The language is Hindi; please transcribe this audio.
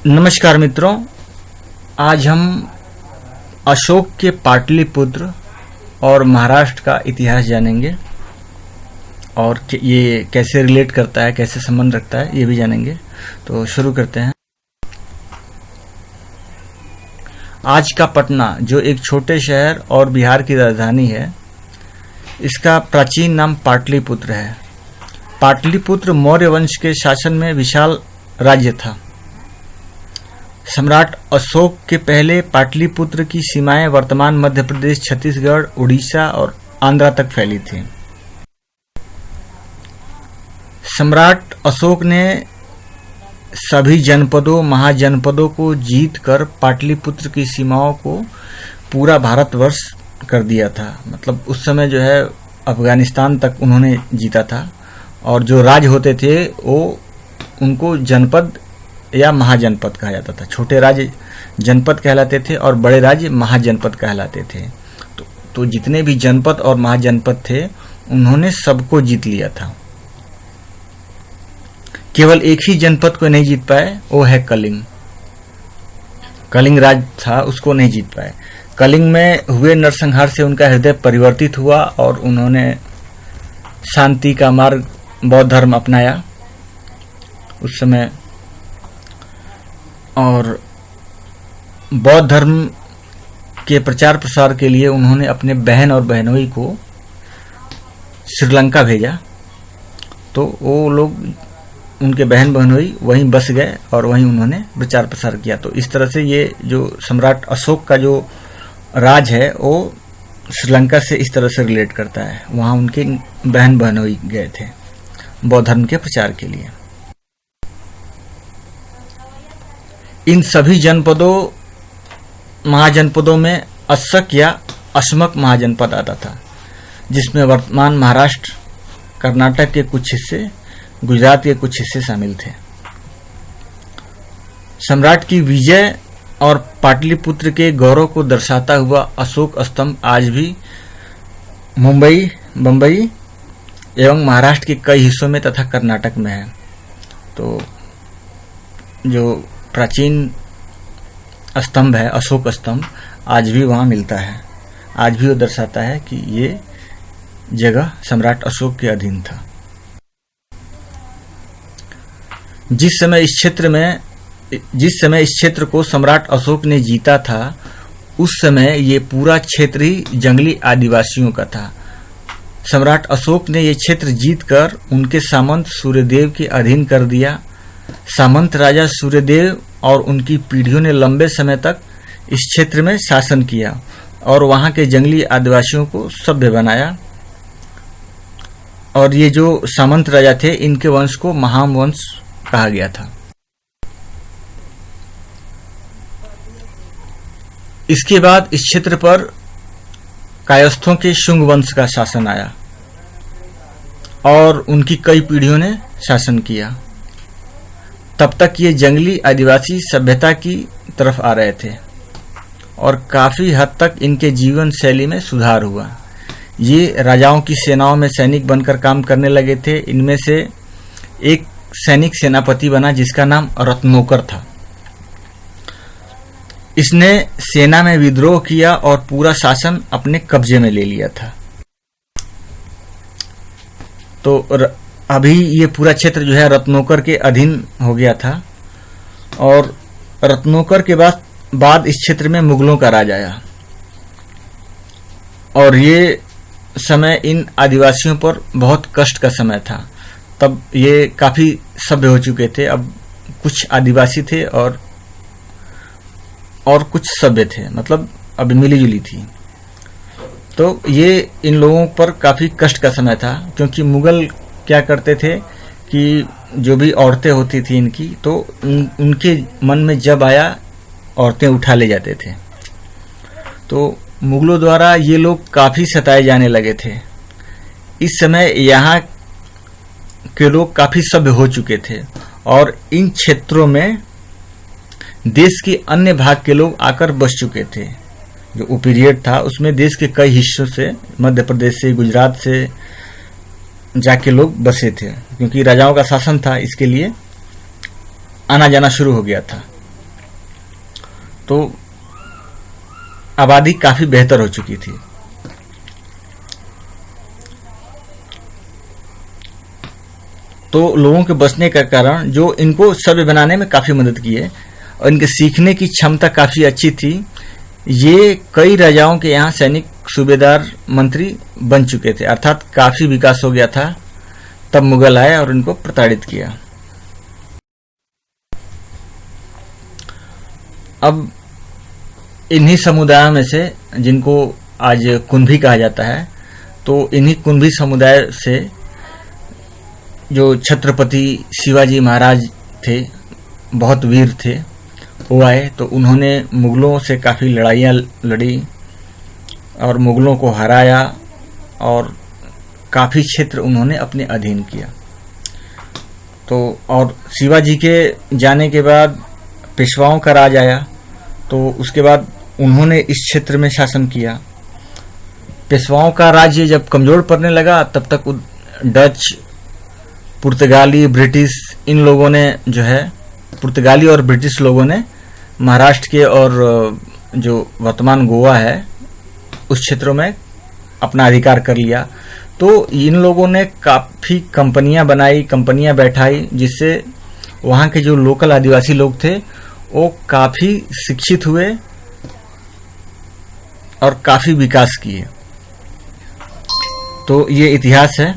नमस्कार मित्रों, आज हम अशोक के पाटलिपुत्र और महाराष्ट्र का इतिहास जानेंगे और ये कैसे रिलेट करता है, कैसे संबंध रखता है, ये भी जानेंगे। तो शुरू करते हैं। आज का पटना, जो एक छोटे शहर और बिहार की राजधानी है, इसका प्राचीन नाम पाटलिपुत्र है। पाटलिपुत्र मौर्य वंश के शासन में विशाल राज्य था। सम्राट अशोक के पहले पाटलिपुत्र की सीमाएं वर्तमान मध्य प्रदेश, छत्तीसगढ़, उड़ीसा और आंध्रा तक फैली थी। सम्राट अशोक ने सभी जनपदों, महाजनपदों को जीतकर पाटलिपुत्र की सीमाओं को पूरा भारतवर्ष कर दिया था। मतलब उस समय जो है अफगानिस्तान तक उन्होंने जीता था और जो राज्य होते थे वो उनको जनपद या महाजनपद कहा जाता था। छोटे राज्य जनपद कहलाते थे और बड़े राज्य महाजनपद कहलाते थे। तो जितने भी जनपद और महाजनपद थे उन्होंने सबको जीत लिया था। केवल एक ही जनपद को नहीं जीत पाए, वो है कलिंग। कलिंग राज्य था, उसको नहीं जीत पाए। कलिंग में हुए नरसंहार से उनका हृदय परिवर्तित हुआ और उन्होंने शांति का मार्ग, बौद्ध धर्म अपनाया उस समय। और बौद्ध धर्म के प्रचार प्रसार के लिए उन्होंने अपने बहन और बहनोई को श्रीलंका भेजा। तो वो लोग, उनके बहन बहनोई वहीं बस गए और वहीं उन्होंने प्रचार प्रसार किया। तो इस तरह से ये जो सम्राट अशोक का जो राज है वो श्रीलंका से इस तरह से रिलेट करता है। वहाँ उनके बहन बहनोई गए थे बौद्ध धर्म के प्रचार के लिए। इन सभी जनपदों, महाजनपदों में अशक या अशमक महाजनपद आता था, जिसमें वर्तमान महाराष्ट्र, कर्नाटक के कुछ हिस्से, गुजरात के कुछ हिस्से शामिल थे। सम्राट की विजय और पाटलिपुत्र के गौरव को दर्शाता हुआ अशोक स्तंभ आज भी मुंबई, बंबई एवं महाराष्ट्र के कई हिस्सों में तथा कर्नाटक में है। तो जो प्राचीन स्तंभ है, अशोक स्तंभ, आज भी वहाँ मिलता है। आज भी वो दर्शाता है कि ये जगह सम्राट अशोक के अधीन था। जिस समय इस क्षेत्र को सम्राट अशोक ने जीता था, उस समय ये पूरा क्षेत्र ही जंगली आदिवासियों का था। सम्राट अशोक ने ये क्षेत्र जीतकर उनके सामंत सूर्यदेव के अधीन कर दिया। सामंत राजा सूर्यदेव और उनकी पीढ़ियों ने लंबे समय तक इस क्षेत्र में शासन किया और वहां के जंगली आदिवासियों को सभ्य बनाया। और ये जो सामंत राजा थे, इनके वंश को महाम वंश कहा गया था। इसके बाद इस क्षेत्र पर कायस्थों के शुंग वंश का शासन आया और उनकी कई पीढ़ियों ने शासन किया। तब तक ये जंगली आदिवासी सभ्यता की तरफ आ रहे थे और काफी हद तक इनके जीवन शैली में सुधार हुआ। ये राजाओं की सेनाओं में सैनिक बनकर काम करने लगे थे। इनमें से एक सैनिक सेनापति बना जिसका नाम रत्नोकर था। इसने सेना में विद्रोह किया और पूरा शासन अपने कब्जे में ले लिया था। तो अभी ये पूरा क्षेत्र जो है रत्नोकर के अधीन हो गया था। और रत्नोकर के बाद इस क्षेत्र में मुगलों का राज आया और ये समय इन आदिवासियों पर बहुत कष्ट का समय था। तब ये काफी सभ्य हो चुके थे। अब कुछ आदिवासी थे और कुछ सभ्य थे, मतलब अभी मिली जुली थी। तो ये इन लोगों पर काफी कष्ट का समय था, क्योंकि मुगल क्या करते थे कि जो भी औरतें होती थी इनकी, तो उनके मन में जब आया औरतें उठा ले जाते थे। तो मुगलों द्वारा ये लोग काफी सताए जाने लगे थे। इस समय यहाँ के लोग काफी सभ्य हो चुके थे और इन क्षेत्रों में देश के अन्य भाग के लोग आकर बस चुके थे। जो वो पीरियड था उसमें देश के कई हिस्सों से, मध्य प्रदेश से, गुजरात से जाके लोग बसे थे, क्योंकि राजाओं का शासन था, इसके लिए आना जाना शुरू हो गया था। तो आबादी काफी बेहतर हो चुकी थी। तो लोगों के बसने का कारण जो इनको सभ्य बनाने में काफी मदद की है और इनके सीखने की क्षमता काफी अच्छी थी। ये कई राजाओं के यहाँ सैनिक, सूबेदार, मंत्री बन चुके थे, अर्थात काफी विकास हो गया था। तब मुगल आए और इनको प्रताड़ित किया। अब इन्हीं समुदायों में से, जिनको आज कुंभी कहा जाता है, तो इन्हीं कुंभी समुदाय से जो छत्रपति शिवाजी महाराज थे, बहुत वीर थे, वो आए। तो उन्होंने मुगलों से काफ़ी लड़ाइयाँ लड़ी और मुगलों को हराया और काफ़ी क्षेत्र उन्होंने अपने अधीन किया। तो और शिवाजी के जाने के बाद पेशवाओं का राज आया, तो उसके बाद उन्होंने इस क्षेत्र में शासन किया। पेशवाओं का राज्य जब कमज़ोर पड़ने लगा, तब तक डच, पुर्तगाली, ब्रिटिश, इन लोगों ने जो है, पुर्तगाली और ब्रिटिश लोगों ने महाराष्ट्र के और जो वर्तमान गोवा है उस क्षेत्रों में अपना अधिकार कर लिया। तो इन लोगों ने काफ़ी कंपनियां बनाई, कंपनियां बैठाई, जिससे वहाँ के जो लोकल आदिवासी लोग थे वो काफ़ी शिक्षित हुए और काफ़ी विकास किए। तो ये इतिहास है।